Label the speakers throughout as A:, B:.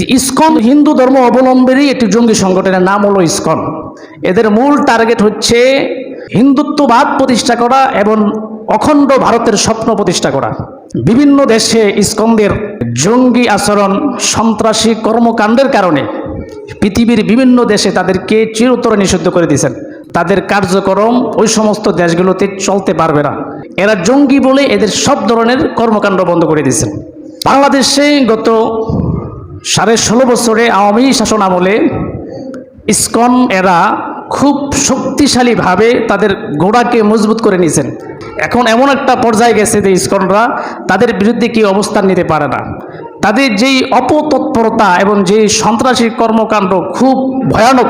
A: ISKCON Hindu ধর্ম অবলম্বনেরই একটি জঙ্গি সংগঠনের নাম হলো ইসকন। এদের মূল টার্গেট হচ্ছে হিন্দুত্ববাদ প্রতিষ্ঠা করা এবং অখণ্ড ভারতের স্বপ্ন প্রতিষ্ঠা করা। বিভিন্ন দেশে ইসকনদের জঙ্গি আচরণ, সন্ত্রাসী কর্মকাণ্ডের কারণে পৃথিবীর বিভিন্ন দেশে তাদেরকে চিরতরে নিষিদ্ধ করে দিয়েছেন। তাদের কার্যক্রম ওই সমস্ত দেশগুলোতে চলতে পারবে না। এরা জঙ্গি বলে এদের সব ধরনের কর্মকাণ্ড বন্ধ করে দিয়েছেন। বাংলাদেশে গত 16.5 বছরে আওয়ামী শাসন আমলে ইসকন এরা খুব শক্তিশালীভাবে তাদের গোড়াকে মজবুত করে নিয়েছেন। এখন এমন একটা পর্যায়ে গেছে যে ইসকনরা তাদের বিরুদ্ধে কি অবস্থান নিতে পারে না। তাদের যেই অপতৎপরতা এবং যেই সন্ত্রাসী কর্মকাণ্ড খুব ভয়ানক,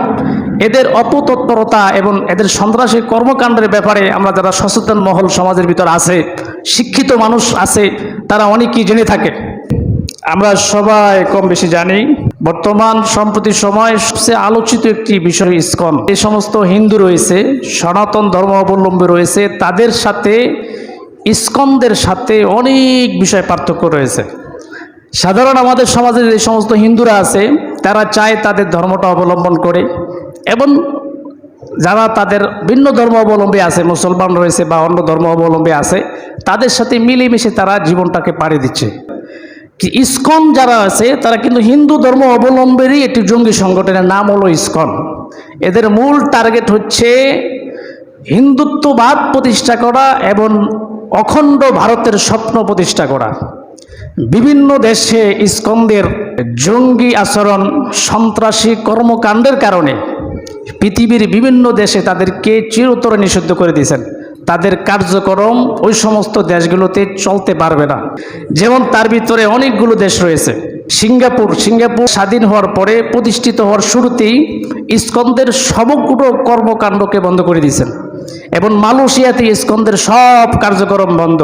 A: এদের অপতৎপরতা এবং এদের সন্ত্রাসী কর্মকাণ্ডের ব্যাপারে আমরা যারা সচেতন মহল সমাজের ভিতর আছে, শিক্ষিত মানুষ আছে, তারা অনেকেই জেনে থাকে। আমরা সবাই কম বেশি জানি বর্তমান সম্প্রতি সময় সবচেয়ে আলোচিত একটি বিষয় ইসকন। যে সমস্ত হিন্দু রয়েছে, সনাতন ধর্ম অবলম্বী রয়েছে, তাদের সাথে ইসকনদের সাথে অনেক বিষয় পার্থক্য রয়েছে। সাধারণ আমাদের সমাজের যে সমস্ত হিন্দুরা আছে, তারা চায় তাদের ধর্মটা অবলম্বন করে, এবং যারা তাদের ভিন্ন ধর্ম অবলম্বী আছে, মুসলমান রয়েছে বা অন্য ধর্ম অবলম্বী আছে, তাদের সাথে মিলেমিশে তারা জীবনটাকে পাড়ি দিচ্ছে। ইসকন যারা আছে তারা কিন্তু হিন্দু ধর্ম অবলম্বনেরই একটি জঙ্গি সংগঠনের নাম হলো ইসকন। এদের মূল টার্গেট হচ্ছে হিন্দুত্ববাদ প্রতিষ্ঠা করা এবং অখণ্ড ভারতের স্বপ্ন প্রতিষ্ঠা করা। বিভিন্ন দেশে ইসকনদের জঙ্গি আচরণ, সন্ত্রাসী কর্মকাণ্ডের কারণে পৃথিবীর বিভিন্ন দেশে তাদেরকে চিরতরে নিষিদ্ধ করে দিয়েছেন। তাদের কার্যক্রম ওই সমস্ত দেশগুলোতে চলতে পারবে না। যেমন তার ভিতরে অনেকগুলো দেশ রয়েছে। সিঙ্গাপুর স্বাধীন হওয়ার পরে প্রতিষ্ঠিত হওয়ার শুরুতেই ইসকনদের সমগ্র কর্মকাণ্ডকে বন্ধ করে দিয়েছেন, এবং মালয়েশিয়াতে ইসকনদের সব কার্যক্রম বন্ধ,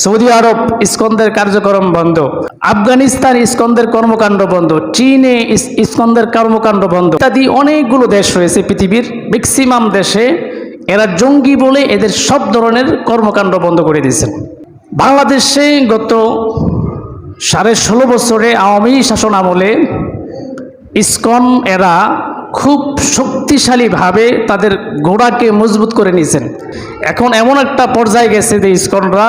A: সৌদি আরব ইসকনদের কার্যক্রম বন্ধ, আফগানিস্তান ইসকনদের কর্মকাণ্ড বন্ধ, চীনে ইসকনদের কর্মকাণ্ড বন্ধ, ইত্যাদি অনেকগুলো দেশ রয়েছে পৃথিবীর। ম্যাক্সিমাম দেশে এরা জঙ্গি বলে এদের সব ধরনের কর্মকাণ্ড বন্ধ করে দিয়েছেন। বাংলাদেশে গত 16.5 বছরে আওয়ামী শাসন আমলে ইসকন এরা খুব শক্তিশালীভাবে তাদের গোড়াকে মজবুত করে নিয়েছেন। এখন এমন একটা পর্যায়ে গেছে যে ইসকনরা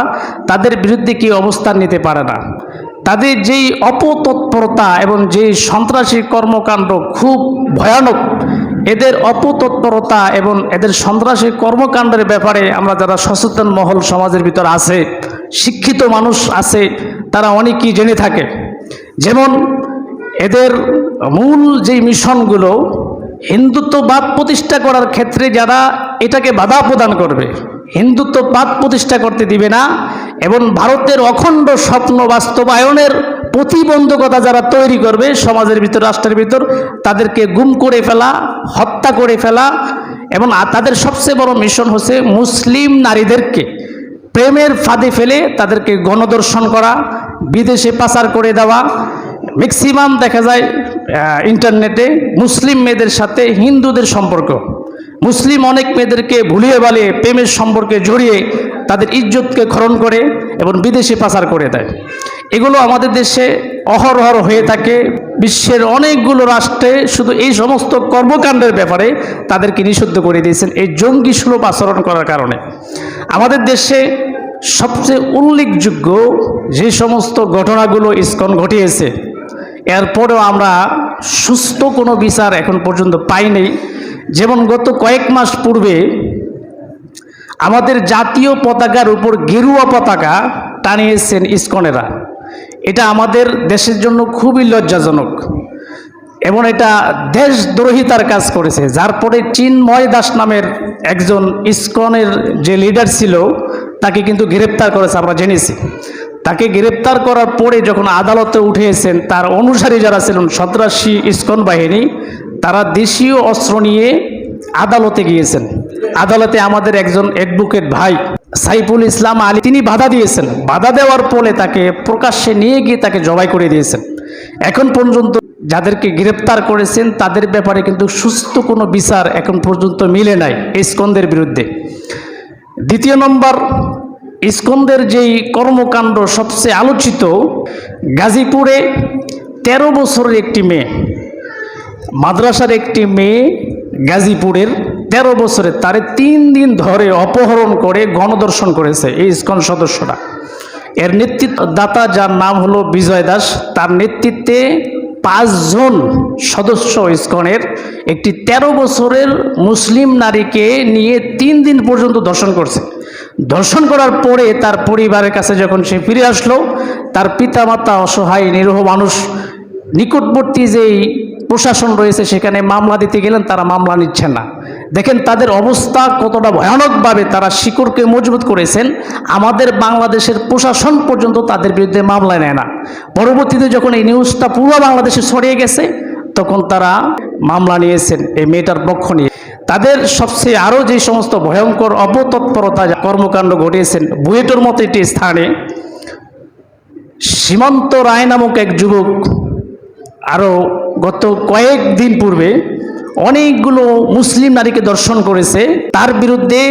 A: তাদের বিরুদ্ধে কি অবস্থান নিতে পারে না। তাদের যেই অপতৎপরতা এবং যেই সন্ত্রাসী কর্মকাণ্ড খুব ভয়ানক, এদের অপতৎপরতা এবং এদের সন্ত্রাসী কর্মকাণ্ডের ব্যাপারে আমরা যারা সচেতন মহল সমাজের ভিতর আছে, শিক্ষিত মানুষ আছে, তারা অনেকেই জেনে থাকে। যেমন এদের মূল যেই মিশনগুলো, হিন্দুত্ববাদ প্রতিষ্ঠা করার ক্ষেত্রে যারা এটাকে বাধা প্রদান করবে, হিন্দুত্ববাদ প্রতিষ্ঠা করতে দিবে না, এবং ভারতের অখণ্ড স্বপ্ন বাস্তবায়নের প্রতিবন্ধকতা যারা তৈরি করবে সমাজের ভিতর, রাষ্ট্রের ভিতর, তাদেরকে গুম করে ফেলা, হত্যা করে ফেলা। এবং তাদের সবচেয়ে বড় মিশন হচ্ছে মুসলিম নারীদেরকে প্রেমের ফাঁদে ফেলে তাদেরকে গণধর্ষণ করা, বিদেশে পাচার করে দেওয়া। ম্যাক্সিমাম দেখা যায় ইন্টারনেটে মুসলিম মেয়েদের সাথে হিন্দুদের সম্পর্ক, মুসলিম অনেক মেয়েদেরকে ভুলিয়ে বালিয়ে প্রেমের সম্পর্কে জড়িয়ে তাদের ইজ্জতকে খরণ করে এবং বিদেশে পাচার করে দেয়। এগুলো আমাদের দেশে অহরহ হয়ে থাকে। বিশ্বের অনেকগুলো রাষ্ট্রে শুধু এই সমস্ত কর্মকাণ্ডের ব্যাপারে তাদেরকে নিষিদ্ধ করে দিয়েছেন এই জঙ্গি সুলভ আচরণ করার কারণে। আমাদের দেশে সবচেয়ে উল্লেখযোগ্য যে সমস্ত ঘটনাগুলো ইসকন ঘটিয়েছে, এরপরেও আমরা সুস্থ কোনো বিচার এখন পর্যন্ত পাইনি। যেমন গত কয়েক মাস পূর্বে আমাদের জাতীয় পতাকার উপর গেরুয়া পতাকা টানিয়েছেন ইসকনেরা। এটা আমাদের দেশের জন্য খুবই লজ্জাজনক, এবং এটা দেশদ্রোহিতার কাজ করেছে। যার পরে চিন্ময় দাস নামের একজন ইসকনের যে লিডার ছিল, তাকে কিন্তু গ্রেপ্তার করেছে, আমরা জেনেছি। তাকে গ্রেপ্তার করার পরে যখন আদালতে উঠেছেন, তার অনুসারী যারা ছিলেন সন্ত্রাসী ইসকন বাহিনী, তারা দেশীয় অস্ত্র নিয়ে আদালতে গিয়েছেন। আদালতে আমাদের একজন অ্যাডভোকেট ভাই সাইফুল ইসলাম আলী, তিনি বাধা দিয়েছেন। বাধা দেওয়ার ফলে তাকে প্রকাশ্যে নিয়ে গিয়ে তাকে জবাই করে দিয়েছেন। এখন পর্যন্ত যাদেরকে গ্রেপ্তার করেছেন তাদের ব্যাপারে কিন্তু সুস্থ কোনো বিচার এখন পর্যন্ত মিলে নাই ইসকনদের বিরুদ্ধে। দ্বিতীয় নম্বর, ইসকনদের যেই কর্মকাণ্ড সবচেয়ে আলোচিত, গাজীপুরে 13 বছরের একটি মেয়ে, মাদ্রাসার একটি মেয়ে, গাজীপুরের 13 বছরের, তারে 3 দিন ধরে অপহরণ করে গণধর্ষণ করেছে এই ইসকন সদস্যরা। এর নেতৃত্বদাতা, যার নাম হলো বিজয় দাস, তার নেতৃত্বে 5 জন সদস্য ইসকনের একটি 13 বছরের মুসলিম নারীকে নিয়ে 3 দিন পর্যন্ত ধর্ষণ করছে। ধর্ষণ করার পরে তার পরিবারের কাছে যখন সে ফিরে আসলো, তার পিতামাতা, অসহায় নিরীহ মানুষ, নিকটবর্তী যেই প্রশাসন রয়েছে সেখানে মামলা দিতে গেলেন, তারা মামলা নিচ্ছেন না। দেখেন তাদের অবস্থা কতটা ভয়ানকভাবে তারা শিকড়কে মজবুত করেছেন। আমাদের বাংলাদেশের প্রশাসন পর্যন্ত তাদের বিরুদ্ধে মামলা নেয় না। পরবর্তীতে যখন এই নিউজটা পুরো বাংলাদেশে ছড়িয়ে গেছে, তখন তারা মামলা নিয়েছেন এই মেয়েটার পক্ষ নিয়ে। তাদের সবচেয়ে আরও যে সমস্ত ভয়ঙ্কর অপতৎপরতা কর্মকাণ্ড ঘটিয়েছেন, বুয়েটের মতো একটি স্থানে সীমান্ত রায় নামক এক যুবক আরও গত কয়েকদিন পূর্বে অনেকগুলো মুসলিম নারীকে ধর্ষণ করেছে। তার বিরুদ্ধে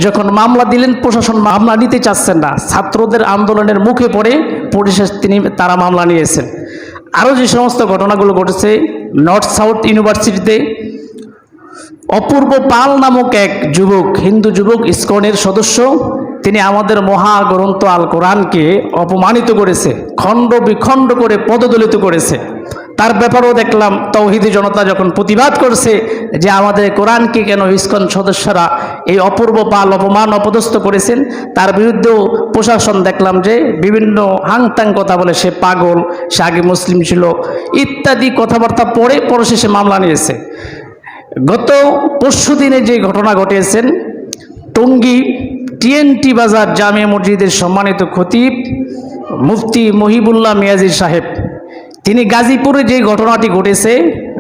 A: যখন মামলা দিলেন, প্রশাসন মামলা নিতে চাচ্ছেন না। ছাত্রদের আন্দোলনের মুখে পড়ে পরিশেষে তারা মামলা নিয়েছেন। আরও যে সমস্ত ঘটনাগুলো ঘটেছে, নর্থ সাউথ ইউনিভার্সিটিতে অপূর্ব পাল নামক এক যুবক, হিন্দু যুবক, ইসকনের সদস্য, তিনি আমাদের মহাগ্রন্থ আল কোরআনকে অপমানিত করেছে, খণ্ড বিখণ্ড করে পদদলিত করেছে। তার ব্যাপারেও দেখলাম তৌহিদি জনতা যখন প্রতিবাদ করছে যে আমাদের কোরআনকে কেন ইসকন সদস্যরা এই অপূর্ব পাল অপমান অপদস্থ করেছেন, তার বিরুদ্ধেও প্রশাসন দেখলাম যে বিভিন্ন হাংতাং কথা বলে, সে পাগল, সে আগে মুসলিম ছিল ইত্যাদি কথাবার্তা পরে পরশেষে মামলা নিয়েছে। গত পরশু দিনে যে ঘটনা ঘটিয়েছেন, টঙ্গী টিএনটি বাজার জামে মসজিদের সম্মানিত খতিব মুফতি মহিবুল্লাহ মিয়াজি সাহেব, তিনি গাজীপুরে যে ঘটনাটি ঘটেছে,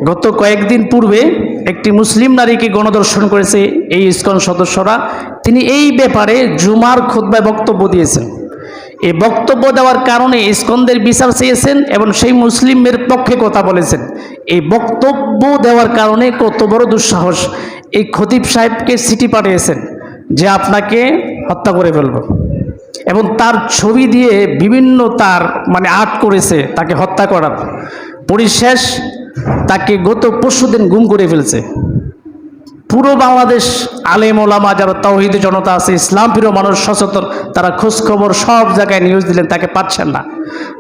A: গত কয়েকদিন পূর্বে একটি মুসলিম নারীকে গণধর্ষণ করেছে এই ইসকন সদস্যরা, তিনি এই ব্যাপারে জুমার খুতবায় বক্তব্য দিয়েছেন। এই বক্তব্য দেওয়ার কারণে ইসকনদের বিচার চেয়েছেন এবং সেই মুসলিমের পক্ষে কথা বলেছেন। এই বক্তব্য দেওয়ার কারণে কত বড় দুঃসাহস, এই খতিব সাহেবকে চিঠি পাঠিয়েছেন যে আপনাকে হত্যা করে ফেলব, এবং তার ছবি দিয়ে বিভিন্ন তার আর্ট করেছে তাকে হত্যা করার। পরিশেষ তাকে গত পরশুদিন গুম করে ফেলছে। পুরো বাংলাদেশ আলেম ওলামা, যারা তাওহীদি জনতা আছে, ইসলাম প্রিয় মানুষ সচেতন, তারা খোঁজখবর সব জায়গায় নিউজ দিলেন, তাকে পাচ্ছেন না।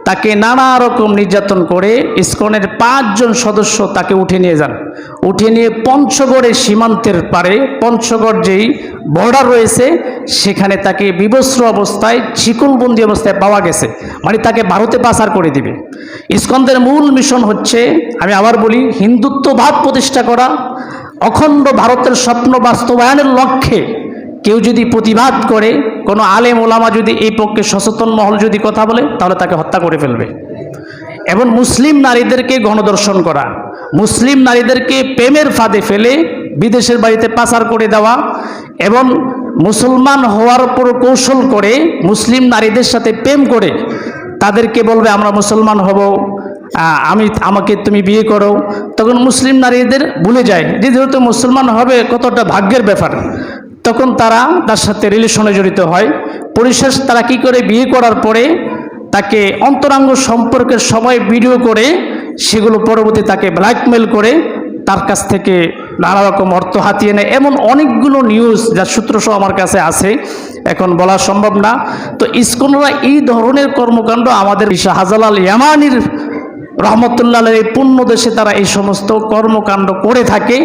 A: তাকে নানা রকম নির্যাতন করে ইসকনের 5 জন সদস্য তাকে উঠে নিয়ে যান। উঠে নিয়ে পঞ্চগড়ের সীমান্তের পারে, পঞ্চগড় যেই বর্ডার রয়েছে, সেখানে তাকে বিবস্ত্র অবস্থায়, শিকলবন্দি অবস্থায় পাওয়া গেছে। তাকে ভারতে পাচার করে দিবে। ইসকনদের মূল মিশন হচ্ছে, আমি আবার বলি, হিন্দুত্ববাদ প্রতিষ্ঠা করা। অখণ্ড ভারতের স্বপ্ন বাস্তবায়নের লক্ষ্যে কেউ যদি প্রতিবাদ করে, কোনো আলেম ওলামা যদি এই পক্ষে সচেতন মহল যদি কথা বলে, তাহলে তাকে হত্যা করে ফেলবে। এবং মুসলিম নারীদেরকে গণধর্ষণ করা, মুসলিম নারীদেরকে প্রেমের ফাঁদে ফেলে বিদেশের বাড়িতে পাচার করে দেওয়া, এবং মুসলমান হওয়ার পর কৌশল করে মুসলিম নারীদের সাথে প্রেম করে তাদেরকে বলবে আমরা মুসলমান হব, আমাকে তুমি বিয়ে করো। তখন মুসলিম নারীদের ভুলে যায় যে যেহেতু মুসলমান হবে কতটা ভাগ্যের ব্যাপার, তখন তারা তার সাথে রিলেশনে জড়িত হয়। পরিশেষ তারা কি করে, বিয়ে করার পরে তাকে অন্তরঙ্গ সম্পর্কের সময় ভিডিও করে সেগুলো পরবর্তী তাকে ব্ল্যাকমেল করে তার কাছ থেকে নানা রকম অর্থ হাতিয়ে নেয়। এমন অনেকগুলো নিউজ যার সূত্রসহ আমার কাছে আছে, এখন বলা সম্ভব না। তো ইসকনরা এই ধরনের কর্মকাণ্ড আমাদের শাহজালাল ইয়ামানির রহমতুল্লাহ এই পুণ্য দেশে তারা এই সমস্ত কর্মকাণ্ড করে থাকে,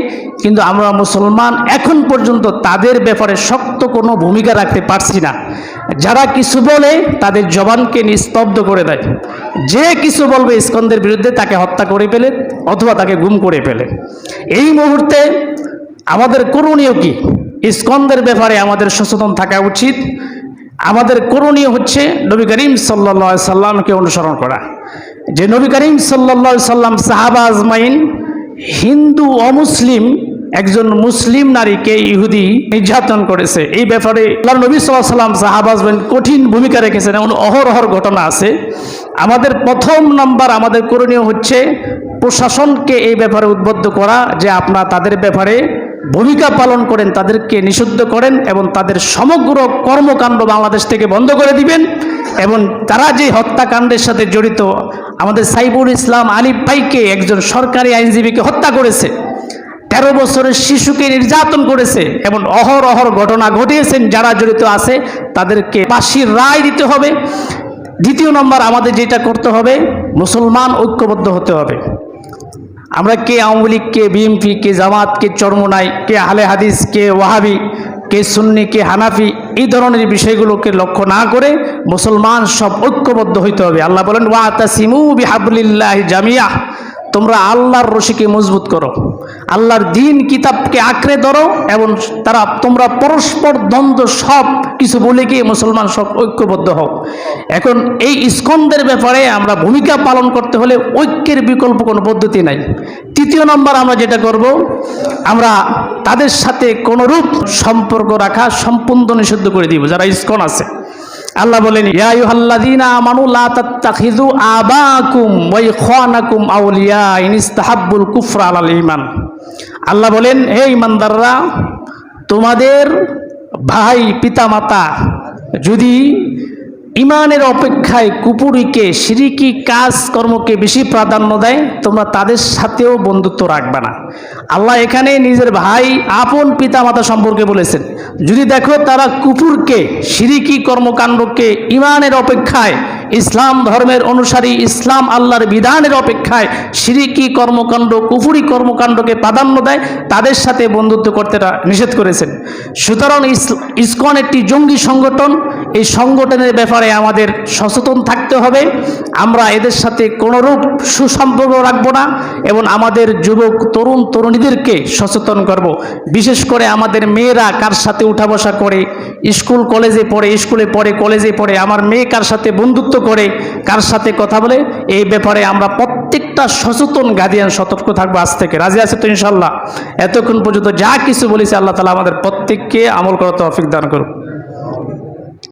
A: কিন্তু আমরা মুসলমান এখন পর্যন্ত তাদের ব্যাপারে শক্ত কোনো ভূমিকা রাখতে পারছি না। যারা কিছু বলে তাদের জবানকে নিস্তব্ধ করে দেয়, যে কিছু বলবে ইসকনদের বিরুদ্ধে তাকে হত্যা করে ফেলে অথবা তাকে গুম করে ফেলে। এই মুহূর্তে আমাদের করণীয় কি? ইসকনদের ব্যাপারে আমাদের সচেতন থাকা উচিত। আমাদের করণীয় হচ্ছে নবী করিম সাল্লাল্লাহু আলাইহি সাল্লামকে অনুসরণ করা। যে নবী করিম সাল্লাল্লাহু আলাইহি সাল্লাম সাহাবা আজমাইন হিন্দু অমুসলিম একজন মুসলিম নারীকে ইহুদি নির্যাতন করেছে, এই ব্যাপারে আল্লাহর নবী সাল্লাল্লাহু আলাইহি সাল্লাম সাহাবা আজমাইন কঠিন ভূমিকা রেখেছেন, এমন অহরহর ঘটনা আছে। আমাদের প্রথম নাম্বার আমাদের করণীয় হচ্ছে প্রশাসনকে এই ব্যাপারে উদ্বুদ্ধ করা যে আপনারা তাদের ব্যাপারে ভূমিকা পালন করেন, তাদেরকে নিষিদ্ধ করেন এবং তাদের সমগ্র কর্মকাণ্ড বাংলাদেশ থেকে বন্ধ করে দিবেন। এবং তারা যে হত্যাকাণ্ডের সাথে জড়িত আমাদের সাইফুল ইসলাম আলিফ ভাইকে একজন সরকারি আইনজীবীকে হত্যা করেছে, 13 বছরের শিশুকে নির্যাতন করেছে, এবং অহরহ ঘটনা ঘটিয়েছেন। যারা জড়িত আছে তাদেরকে ফাঁসির রায় দিতে হবে। দ্বিতীয় নম্বর, আমাদের যেটা করতে হবে, মুসলমান ঐক্যবদ্ধ হতে হবে। আমরা কে আওয়ামী লীগ, কে বিএনপি, কে জামাত, কে চরমোনাই, কে আহলে হাদিস, কে ওয়াহাবি, কে সুন্নি, কে হানাফি, এই ধরনের বিষয়গুলোকে লক্ষ্য না করে মুসলমান সব ঐক্যবদ্ধ হইতে হবে। আল্লাহ বলেন, ওয়াতাসিমু বিহাবলিল্লাহি জামিয়া, তোমরা আল্লাহর রশিকে মজবুত করো, আল্লাহর দ্বীন কিতাবকে আঁকড়ে ধরো, এবং তোমরা পরস্পর দ্বন্দ্ব সব কিছু বলে গিয়ে মুসলমান সব ঐক্যবদ্ধ হও। এখন এই ইসকনদের ব্যাপারে আমরা ভূমিকা পালন করতে হলে ঐক্যের বিকল্প কোনো পদ্ধতি নাই। তৃতীয় নম্বর, আমরা যেটা করব, আমরা তাদের সাথে কোনরূপ সম্পর্ক রাখা সম্পূর্ণ নিষিদ্ধ করে দিব যারা ইসকন আছে। আল্লাহ বলেন, ইয়া আইয়ুহাল্লাযীনা আমানু লা তাত্তাখিযু আবাকুম ওয়া ইখওয়ানাকুম আউলিয়া ইন ইসতাহাব্বুল কুফরা আলাল ঈমান। আল্লাহ বলেন, হে ঈমানদাররা, তোমাদের ভাই পিতামাতা যদি ইমানের অপেক্ষায় কুপুরিকে, শিরিকি কাজ কর্মকে বেশি প্রাধান্য দেয়, তোমরা তাদের সাথেও বন্ধুত্ব রাখবে না। আল্লাহ এখানে নিজের ভাই, আপন পিতামাতা সম্পর্কে বলেছেন। যদি দেখো তারা কুপুরকে, শিরিকি কর্মকাণ্ডকে ইমানের অপেক্ষায়, ইসলাম ধর্মের অনুসারী, ইসলাম আল্লাহর বিধানের অপেক্ষায় শিরিকি কর্মকাণ্ড, কুফুরি কর্মকাণ্ডকে প্রাধান্য দেয়, তাদের সাথে বন্ধুত্ব করতে নিষেধ করেছেন। সুতরাং ইসকন একটি জঙ্গি সংগঠন। এই সংগঠনের ব্যাপারে আমাদের সচেতন থাকতে হবে। আমরা এদের সাথে কোনোরূপ সুসম্পর্ক রাখবো না, এবং আমাদের যুবক তরুণ তরুণীদেরকে সচেতন করব। বিশেষ করে আমাদের মেয়েরা কার সাথে উঠা বসা করে, স্কুল কলেজে পড়ে, স্কুলে পড়ে, কলেজে পড়ে, আমার মেয়ে কার সাথে বন্ধুত্ব করে, কার সাথে কথা বলে, এই ব্যাপারে আমরা প্রত্যেকটা সচেতন গার্ডিয়ান সতর্ক থাকবো আজ থেকে। রাজি আছে তো ইনশাল্লাহ? এতক্ষণ পর্যন্ত যা কিছু বলেছি, আল্লাহ তাআলা আমাদের প্রত্যেককে আমল করার তৌফিক দান করুন।